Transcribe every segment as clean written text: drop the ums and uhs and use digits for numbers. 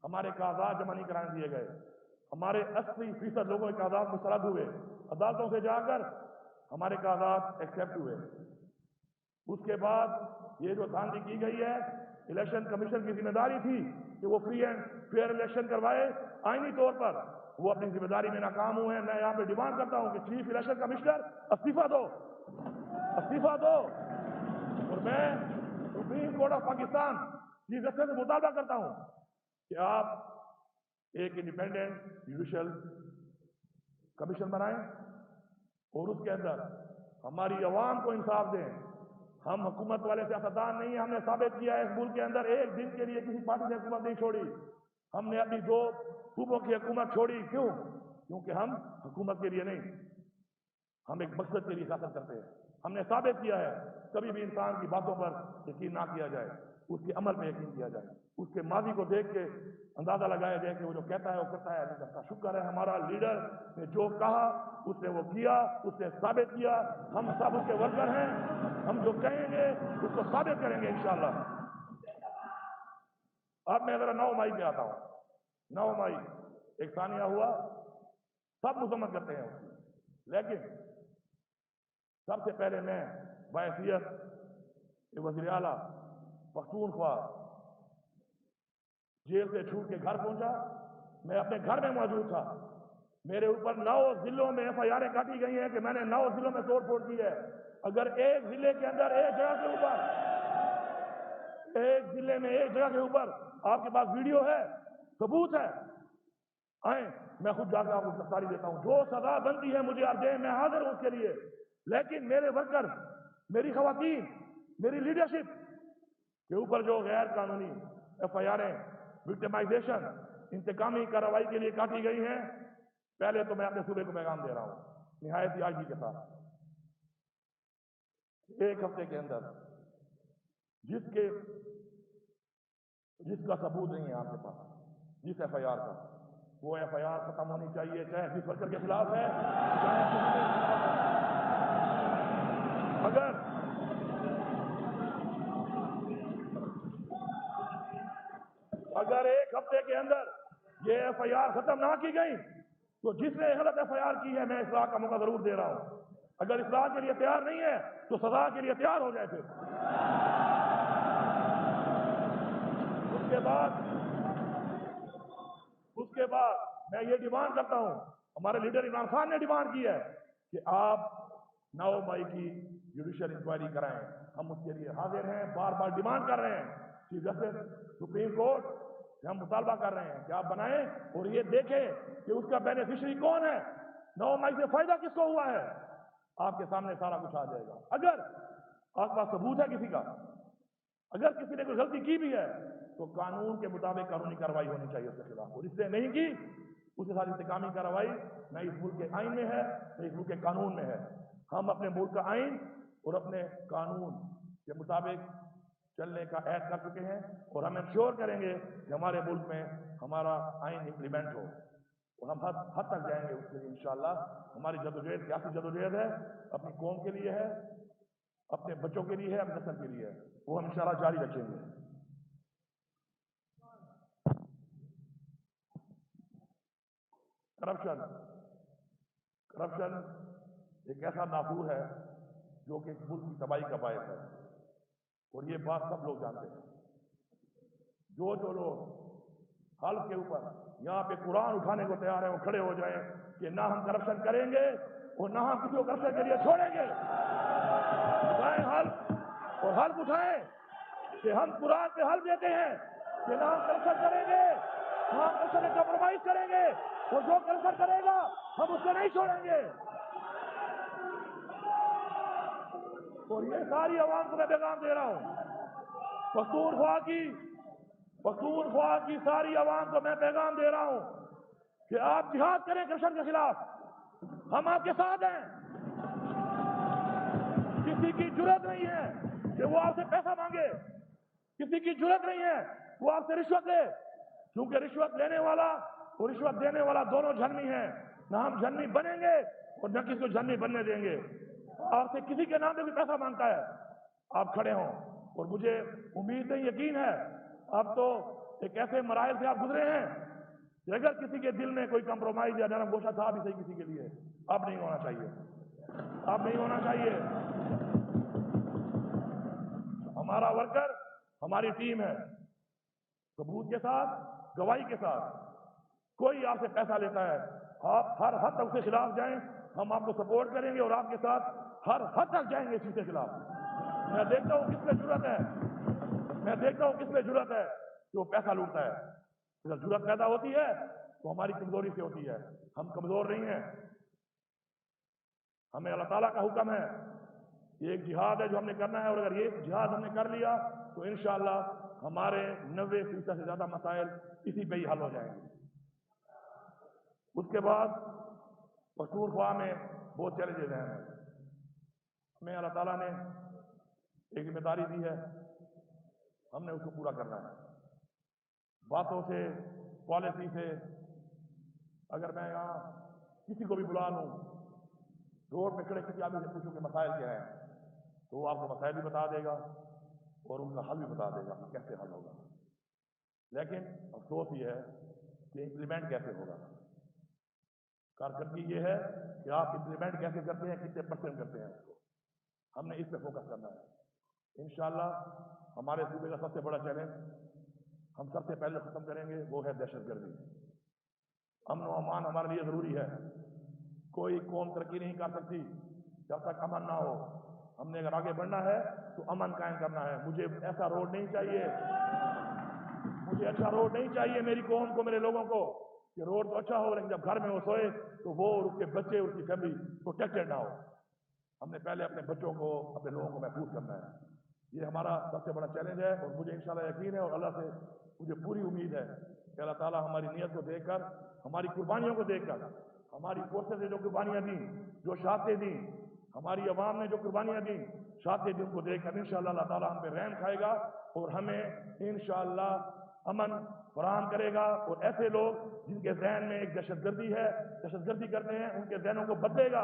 ہمارے کاغذات جمع نہیں کرانے دیے گئے، ہمارے 80% لوگوں کے کاغذات مسترد ہوئے، عدالتوں سے جا کر ہمارے کاغذات ایکسیپٹ ہوئے۔ اس کے بعد یہ جو دھاندلی کی گئی ہے، الیکشن کمیشن کی ذمہ داری تھی کہ وہ فری اینڈ فیئر الیکشن کروائے، آئینی طور پر وہ اپنی ذمہ داری میں ناکام ہوئے ہیں۔ میں یہاں پہ ڈیمانڈ کرتا ہوں کہ چیف الیکشن کمشنر استعفیٰ دو، استعفیٰ دو، اور میں supreme court of Pakistan chief justice سے مطالبہ کرتا ہوں کہ آپ ایک انڈیپینڈنٹ جوڈیشل کمیشن بنائیں اور اس کے اندر ہماری عوام کو انصاف دیں۔ ہم حکومت والے سیاستدان نہیں ہیں، ہم نے ثابت کیا ہے اس ملک کے اندر ایک دن کے لیے کسی پارٹی نے حکومت نہیں چھوڑی۔ ہم نے اپنی 2 صوبوں کی حکومت چھوڑی، کیوں؟ کیونکہ ہم حکومت کے لیے نہیں، ہم ایک مقصد کے لیے سیاست کرتے ہیں۔ ہم نے ثابت کیا ہے کبھی بھی انسان کی باتوں پر یقین نہ کیا جائے، اس کے عمل میں یقین کیا جائے، اس کے ماضی کو دیکھ کے اندازہ لگایا جائے کہ وہ جو کہتا ہے وہ کرتا ہے نہیں کرتا۔ شکر ہے ہمارا لیڈر نے جو کہا اس نے وہ کیا، اس نے ثابت کیا۔ ہم سب اس کے ورکر ہیں، ہم جو کہیں گے اس کو ثابت کریں گے انشاءاللہ۔ اب میں ذرا 9 مئی پہ آتا ہوں۔ 9 مئی ایک ثانیہ ہوا، سب مذمت کرتے ہیں اس کی، لیکن سب سے پہلے میں بحیثیت وزیر اعلیٰ پختونخوا جیل سے چھوٹ کے گھر پہنچا۔ میں اپنے گھر میں موجود تھا، میرے اوپر 9 ضلعوں میں FIR کاٹی گئی ہیں کہ میں نے 9 ضلعوں میں توڑ پھوڑ کی ہے۔ اگر ایک ضلع کے اندر ایک جگہ کے اوپر، ایک ضلع میں ایک جگہ کے اوپر آپ کے پاس ویڈیو ہے، ثبوت ہے، آئیں میں خود جا کے آپ کو گرفتاری دیتا ہوں، جو سزا بنتی ہے مجھے آپ دیں، میں حاضر ہوں اس کے لیے۔ لیکن میرے ورکر، میری خواتین، میری لیڈرشپ کے اوپر جو غیر قانونی FIR وکٹمائزیشن انتقامی کارروائی کے لیے کاٹی گئی ہیں، پہلے تو میں اپنے صوبے کو پیغام دے رہا ہوں نہایت ہی عاجزی کے ساتھ، ایک ہفتے کے اندر جس کا ثبوت نہیں ہے آپ کے پاس، جس FIR کا، وہ FIR ختم ہونی چاہیے، چاہے جس ورکر کے خلاف ہے، اگر ایک ہفتے کے اندر یہ FIR ختم نہ کی گئی تو جس نے غلط FIR کی ہے میں اصلاح کا موقع ضرور دے رہا ہوں۔ اگر اصلاح کے لیے تیار نہیں ہے تو سزا کے لیے تیار ہو جائے۔ پھر اس کے بعد میں یہ ڈیمانڈ کرتا ہوں، ہمارے لیڈر عمران خان نے ڈیمانڈ کی ہے کہ آپ 9 مئی کی جوڈیشل انکوائری کرائیں۔ ہم اس کے لیے حاضر ہیں، بار بار ڈیمانڈ کر رہے ہیں، چیف جسٹس سپریم کورٹ سے ہم مطالبہ کر رہے ہیں کہ آپ بنائیں اور یہ دیکھیں کہ اس کا بینیفیشری کون ہے، 9 مئی سے فائدہ کس کو ہوا ہے۔ آپ کے سامنے سارا کچھ آ جائے گا۔ اگر آپ کے پاس ثبوت ہے کسی کا، اگر کسی نے کوئی غلطی کی بھی ہے تو قانون کے مطابق قانونی کارروائی ہونی چاہیے اس کے خلاف، اور اس نے نہیں کی اس کے ساتھ انتقامی کارروائی نہ اس ملک کے آئین میں ہے نہ اس ملک کے قانون میں ہے۔ ہم اپنے ملک کا آئین اور اپنے قانون کے مطابق چلنے کا عہد کر چکے ہیں، اور ہم انشور کریں گے کہ ہمارے ملک میں ہمارا آئین امپلیمنٹ ہو، اور ہم حد تک جائیں گے اس کے لیے انشاءاللہ۔ ہماری جدوجہد سیاسی جدوجہد ہے، اپنی قوم کے لیے ہے، اپنے بچوں کے لیے ہے، اپنے نسل کے لیے ہے، وہ ہم انشاءاللہ جاری رکھیں گے۔ کرپشن ایک ایسا نافور ہے جو کہ ملک کی تباہی کا باعث ہے، اور یہ بات سب لوگ جانتے ہیں۔ جو لوگ حلف کے اوپر یہاں پہ قرآن اٹھانے کو تیار ہیں، وہ کھڑے ہو جائیں کہ نہ ہم کرپشن کریں گے اور نہ ہم کسی کو کرپشن کے لیے چھوڑیں گے۔ اٹھائیں حلف، اور حلف اٹھائیں کہ ہم قرآن پہ حلف دیتے ہیں کہ نہ ہم کرپشن کریں گے، نہ ہم کرپشن میں کمپرومائز کریں گے، اور جو کرپشن کرے گا ہم اس کو نہیں چھوڑیں گے۔ اور یہ ساری عوام کو میں پیغام دے رہا ہوں، پختونخوا کی ساری عوام کو میں پیغام دے رہا ہوں کہ آپ جہاد کریں کرپشن کے خلاف، ہم آپ کے ساتھ ہیں۔ کسی کی جرات نہیں ہے کہ وہ آپ سے پیسہ مانگے، کسی کی جرات نہیں ہے وہ آپ سے رشوت لے، کیونکہ رشوت لینے والا اور رشوت دینے والا دونوں جھنمی ہیں۔ نہ ہم جھنمی بنیں گے اور نہ کسی کو جھنمی بننے دیں گے۔ آپ سے کسی کے نام پہ بھی پیسہ مانگتا ہے، آپ کھڑے ہوں، اور مجھے امید نہیں، یقین ہے اب تو ایک ایسے مراحل سے آپ گزرے ہیں کہ اگر کسی کے دل میں کوئی کمپرومائز یا نرم گوشہ تھا بھی صحیح کسی کے لیے، اب نہیں ہونا چاہیے، اب نہیں ہونا چاہیے۔ ہمارا ورکر ہماری ٹیم ہے، ثبوت کے ساتھ، گواہی کے ساتھ۔ کوئی آپ سے پیسہ لیتا ہے، آپ ہر حد تک اس کے خلاف جائیں، ہم آپ کو سپورٹ کریں گے اور آپ کے ساتھ ہر حد تک جائیں گے اس چیز کے خلاف۔ میں دیکھتا ہوں کس میں جرأت ہے، میں دیکھتا ہوں کس میں جرأت ہے کہ وہ پیسہ لوٹتا ہے۔ اگر جرأت پیدا ہوتی ہے تو ہماری کمزوری سے ہوتی ہے، ہم کمزور نہیں ہیں۔ ہمیں اللہ تعالیٰ کا حکم ہے، یہ ایک جہاد ہے جو ہم نے کرنا ہے، اور اگر یہ جہاد ہم نے کر لیا تو انشاءاللہ ہمارے 90% سے زیادہ مسائل اسی پہ ہی حل ہو جائیں گے۔ اس کے بعد پختونخوا میں بہت چیلنجز ہیں، ہمیں اللہ تعالیٰ نے ایک ذمہ داری دی ہے، ہم نے اس کو پورا کرنا ہے۔ باتوں سے، پالیسی سے، اگر میں یہاں کسی کو بھی بلا لوں، روڈ پہ کھڑے کسی آدمی سے پوچھوں کہ مسائل کیا ہیں، تو وہ آپ کو مسائل بھی بتا دے گا اور ان کا حل بھی بتا دے گا کہ کیسے حل ہوگا۔ لیکن افسوس یہ ہے کہ امپلیمنٹ کیسے ہوگا۔ کارکردگی یہ ہے کہ آپ امپلیمنٹ کیسے کرتے ہیں، کتنے پرسنٹ کرتے ہیں، اس کو ہم نے اس پہ فوکس کرنا ہے۔ انشاءاللہ ہمارے صوبے کا سب سے بڑا چیلنج ہم سب سے پہلے ختم کریں گے، وہ ہے دہشت گردی۔ امن و امان ہمارے لیے ضروری ہے، کوئی قوم ترقی نہیں کر سکتی جب تک امن نہ ہو۔ ہم نے اگر آگے بڑھنا ہے تو امن قائم کرنا ہے۔ مجھے ایسا روڈ نہیں چاہیے، مجھے اچھا روڈ نہیں چاہیے میری قوم کو، میرے لوگوں کو، کہ روڈ تو اچھا ہو لیکن جب گھر میں وہ سوئے تو وہ اور اس کے بچے، اس کی فیملی پروٹیکٹڈ نہ ہو۔ ہم نے پہلے اپنے بچوں کو، اپنے لوگوں کو محفوظ کرنا ہے۔ یہ ہمارا سب سے بڑا چیلنج ہے، اور مجھے انشاءاللہ یقین ہے اور اللہ سے مجھے پوری امید ہے کہ اللہ تعالیٰ ہماری نیت کو دیکھ کر، ہماری قربانیوں کو دیکھ کر، ہماری فورسز نے جو قربانیاں دیں، جو شہادتیں دیں، ہماری عوام نے جو قربانیاں دیں، شہادتیں دیں، ان کو دیکھ کر انشاءاللہ اللہ تعالیٰ ہم پہ رحم کھائے گا اور ہمیں انشاءاللہ امن فراہم کرے گا۔ اور ایسے لوگ جن کے ذہن میں ایک دہشت گردی ہے، دہشت گردی کرتے ہیں، ان کے ذہنوں کو بدلے گا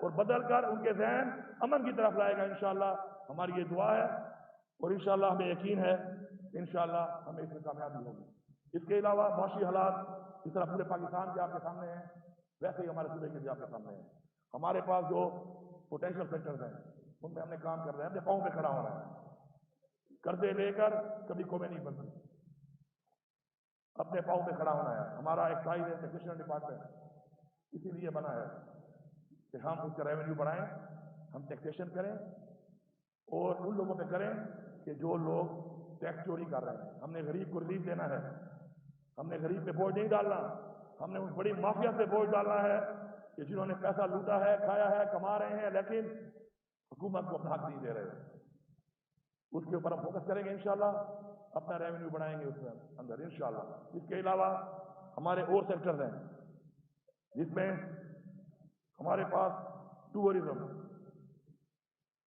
اور بدل کر ان کے ذہن امن کی طرف لائے گا انشاءاللہ۔ ہماری یہ دعا ہے اور انشاءاللہ ہمیں یقین ہے انشاءاللہ ہمیں اس میں کامیابی ہوگی۔ اس کے علاوہ معاشی حالات جس طرح پورے پاکستان کے آپ کے سامنے ہیں، ویسے ہی ہمارے صوبے کے بھی آپ کے سامنے ہیں۔ ہمارے پاس جو پوٹینشیل سیکٹرز ہیں ان میں ہم نے کام کرنا ہے، اپنے پاؤں پہ کھڑا ہونا ہے۔ قرضے لے کر کبھی قومیں نہیں بنتی، اپنے پاؤں پہ کھڑا ہونا ہے۔ ہمارا ایکسائز ہے، ٹیکسیشن ڈپارٹمنٹ اسی لیے بنا ہے کہ ہم اس کا ریونیو بڑھائیں، ہم ٹیکسیشن کریں اور ان لوگوں پہ کریں کہ جو لوگ ٹیکس چوری کر رہے ہیں۔ ہم نے غریب کو ریلیف دینا ہے، ہم نے غریب پہ بوجھ نہیں ڈالنا، ہم نے اس بڑی مافیا سے بوجھ ڈالنا ہے کہ جنہوں نے پیسہ لوٹا ہے، کھایا ہے، کما رہے ہیں لیکن حکومت کو اپنا حق نہیں دے رہے۔ اس کے اوپر ہم فوکس کریں گے انشاءاللہ، اپنا ریونیو بڑھائیں گے اس میں اندر انشاءاللہ۔ اس کے علاوہ ہمارے اور سیکٹرز ہیں جس میں ہمارے پاس ٹورزم،